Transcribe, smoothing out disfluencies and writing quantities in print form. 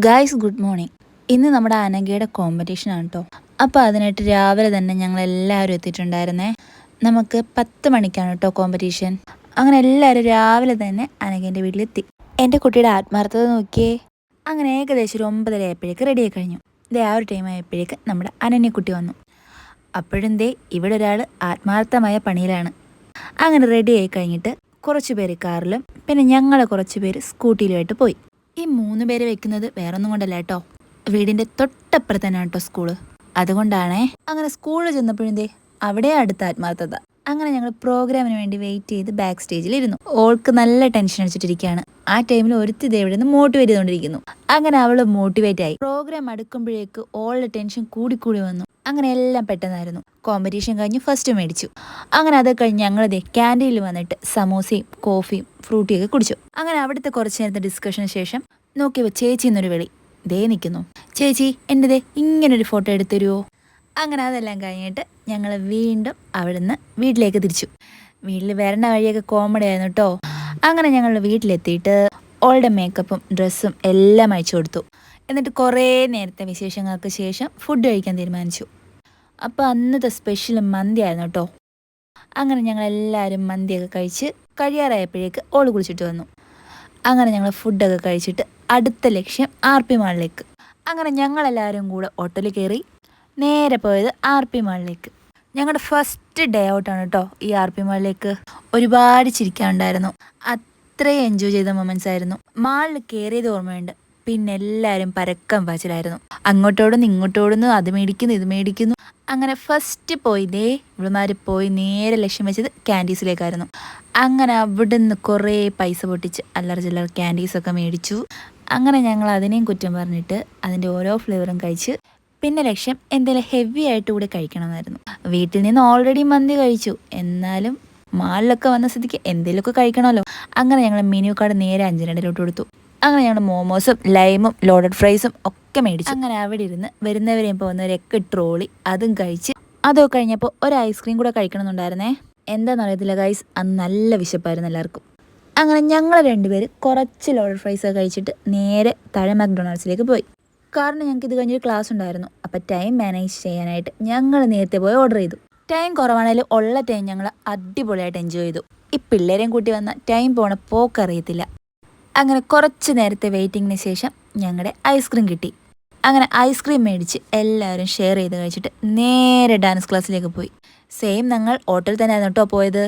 Guys good morning. ഇന്ന് നമ്മുടെ അനഘയുടെ കോമ്പറ്റീഷനാണ് കേട്ടോ. അപ്പോൾ അതിനായിട്ട് രാവിലെ തന്നെ ഞങ്ങൾ എല്ലാവരും എത്തിയിട്ടുണ്ടായിരുന്നേ. നമുക്ക് 10 മണിക്കാണ് കേട്ടോ കോമ്പറ്റീഷൻ. അങ്ങനെ എല്ലാവരും രാവിലെ തന്നെ അനഘേൻ്റെ വീട്ടിലെത്തി. എൻ്റെ കുട്ടിയുടെ ആത്മാർത്ഥത നോക്കിയേ. അങ്ങനെ ഏകദേശം ഒരു 9:30 ആയപ്പോഴേക്ക് റെഡിയായി കഴിഞ്ഞു. ഇതേ ആ ഒരു ടൈം ആയപ്പോഴേക്ക് നമ്മുടെ അനന്യക്കുട്ടി വന്നു. അപ്പോഴും ഇവിടെ ഒരാൾ ആത്മാർത്ഥമായ പണിയിലാണ്. അങ്ങനെ റെഡിയായി കഴിഞ്ഞിട്ട് കുറച്ച് പേര് കാറിലും പിന്നെ ഞങ്ങൾ കുറച്ച് പേര് സ്കൂട്ടിയിലുമായിട്ട് പോയി. ഈ 3 പേര് വെക്കുന്നത് വേറൊന്നും കൊണ്ടല്ല കേട്ടോ, വീടിൻ്റെ തൊട്ടപ്പുറത്ത് തന്നെ കേട്ടോ സ്കൂള്. അതുകൊണ്ടാണേ. അങ്ങനെ സ്കൂളിൽ ചെന്നപ്പോഴേ അവിടെ അടുത്ത ആത്മാർത്ഥത. അങ്ങനെ ഞങ്ങൾ പ്രോഗ്രാമിന് വേണ്ടി വെയിറ്റ് ചെയ്ത് ബാക്ക് സ്റ്റേജിലിരുന്നു. ഓൾക്ക് നല്ല ടെൻഷൻ അടിച്ചിട്ടിരിക്കുകയാണ്. ആ ടൈമിൽ ഒരുത്തി ഇവിടെ നിന്ന് മോട്ടിവേറ്റ് ചെയ്തുകൊണ്ടിരിക്കുന്നു. അങ്ങനെ അവൾ മോട്ടിവേറ്റ് ആയി. പ്രോഗ്രാം അടുക്കുമ്പോഴേക്ക് ഓളുടെ ടെൻഷൻ കൂടിക്കൂടി വന്നു. അങ്ങനെ എല്ലാം പെട്ടെന്നായിരുന്നു. കോമ്പറ്റീഷൻ കഴിഞ്ഞ് ഫസ്റ്റ് മേടിച്ചു. അങ്ങനെ അത് കഴിഞ്ഞ് ഞങ്ങളതേ ക്യാൻറ്റീനിൽ വന്നിട്ട് സമോസയും കോഫിയും ഫ്രൂട്ടിയൊക്കെ കുടിച്ചു. അങ്ങനെ അവിടുത്തെ കുറച്ച് നേരത്തെ ഡിസ്കഷന് ശേഷം നോക്കിയപ്പോൾ ചേച്ചി എന്നൊരു വിളി. ദേ നിൽക്കുന്നു. ചേച്ചി എൻ്റെതേ ഇങ്ങനൊരു ഫോട്ടോ എടുത്തരുമോ? അങ്ങനെ അതെല്ലാം കഴിഞ്ഞിട്ട് ഞങ്ങൾ വീണ്ടും അവിടുന്ന് വീട്ടിലേക്ക് തിരിച്ചു. വീട്ടിൽ വരേണ്ട വഴിയൊക്കെ കോമഡി ആയിരുന്നു കേട്ടോ. അങ്ങനെ ഞങ്ങൾ വീട്ടിലെത്തിയിട്ട് ഓളുടെ മേക്കപ്പും ഡ്രസ്സും എല്ലാം അയച്ചു കൊടുത്തു. എന്നിട്ട് കുറേ നേരത്തെ വിശേഷങ്ങൾക്ക് ശേഷം ഫുഡ് കഴിക്കാൻ തീരുമാനിച്ചു. അപ്പോൾ അന്നത്തെ സ്പെഷ്യൽ മന്തി ആയിരുന്നു കേട്ടോ. അങ്ങനെ ഞങ്ങളെല്ലാവരും മന്തിയൊക്കെ കഴിച്ച് കഴിയാറായപ്പോഴേക്ക് ഓൾ കുളിച്ചിട്ട് വന്നു. അങ്ങനെ ഞങ്ങൾ ഫുഡൊക്കെ കഴിച്ചിട്ട് അടുത്ത ലക്ഷ്യം RP മാളിലേക്ക്. അങ്ങനെ ഞങ്ങളെല്ലാവരും കൂടെ ഓട്ടോയിൽ കയറി നേരെ പോയത് RP മാളിലേക്ക്. ഞങ്ങളുടെ ഫസ്റ്റ് ഡേ ഔട്ടാണ് കേട്ടോ ഈ RP മാളിലേക്ക്. ഒരുപാട് ചിരിക്കാനുണ്ടായിരുന്നു. അത്രയും എൻജോയ് ചെയ്ത മൊമെൻറ്റ്സ് ആയിരുന്നു. മാളിൽ കയറിയത് ഓർമ്മയുണ്ട്. പിന്നെ എല്ലാവരും പരക്കം പാച്ചിലായിരുന്നു. അങ്ങോട്ടോടുന്നു ഇങ്ങോട്ടോടുന്നു, അത് മേടിക്കുന്നു ഇത് മേടിക്കുന്നു. അങ്ങനെ ഫസ്റ്റ് പോയി ഇവളുമാർ പോയി നേരെ ലക്ഷ്യം വെച്ചത് ക്യാൻഡീസിലേക്കായിരുന്നു. അങ്ങനെ അവിടുന്ന് കുറേ പൈസ പൊട്ടിച്ച് അല്ലറ ചില്ലറ ക്യാൻഡീസൊക്കെ മേടിച്ചു. അങ്ങനെ ഞങ്ങൾ അതിനെയും കുറ്റം പറഞ്ഞിട്ട് അതിൻ്റെ ഓരോ ഫ്ലേവറും കഴിച്ച് പിന്നെ ലക്ഷ്യം എന്തെങ്കിലും ഹെവി ആയിട്ട് കൂടെ കഴിക്കണമെന്നായിരുന്നു. വീട്ടിൽ നിന്ന് ഓൾറെഡി മന്തി കഴിച്ചു, എന്നാലും മാളിലൊക്കെ വന്ന സ്ഥിതിക്ക് എന്തെങ്കിലുമൊക്കെ കഴിക്കണമല്ലോ. അങ്ങനെ ഞങ്ങൾ മെനു കാർഡ് നേരെ 5-2 കൊടുത്തു. അങ്ങനെ ഞങ്ങൾ മോമോസും ലൈമും ലോഡഡ് ഫ്രൈസും ഒക്കെ മേടിച്ചു. അങ്ങനെ അവിടെ ഇരുന്ന് വരുന്നവരെയും പോകുന്നവരെയൊക്കെ ട്രോളി അതും കഴിച്ച്. അതൊക്കെ കഴിഞ്ഞപ്പോൾ ഒരു ഐസ്ക്രീം കൂടെ കഴിക്കണമെന്നുണ്ടായിരുന്നേ. എന്താണെന്നറിയത്തില്ല ഗൈസ്, അന്ന് നല്ല വിശപ്പായിരുന്നു എല്ലാവർക്കും. അങ്ങനെ ഞങ്ങൾ 2 പേര് കുറച്ച് ലോഡഡ് ഫ്രൈസൊക്കെ കഴിച്ചിട്ട് നേരെ താഴെ മക്ഡൊണാൾഡ്സിലേക്ക് പോയി. കാരണം ഞങ്ങൾക്ക് ഇത് കഴിഞ്ഞൊരു ക്ലാസ് ഉണ്ടായിരുന്നു. അപ്പോൾ ടൈം മാനേജ് ചെയ്യാനായിട്ട് ഞങ്ങൾ നേരത്തെ പോയി ഓർഡർ ചെയ്തു. ടൈം കുറവാണെങ്കിലും ഉള്ള ടൈം ഞങ്ങൾ അടിപൊളിയായിട്ട് എൻജോയ് ചെയ്തു. ഈ പിള്ളേരെയും കൂട്ടി വന്ന ടൈം പോണ പോക്കറിയത്തില്ല. അങ്ങനെ കുറച്ച് നേരത്തെ വെയിറ്റിങ്ങിന് ശേഷം ഞങ്ങളുടെ ഐസ്ക്രീം കിട്ടി. അങ്ങനെ ഐസ്ക്രീം മേടിച്ച് എല്ലാവരും ഷെയർ ചെയ്ത് കഴിച്ചിട്ട് നേരെ ഡാൻസ് ക്ലാസ്സിലേക്ക് പോയി. സെയിം ഞങ്ങൾ ഹോട്ടലിൽ തന്നെ ആയിരുന്നു കേട്ടോ പോയത്.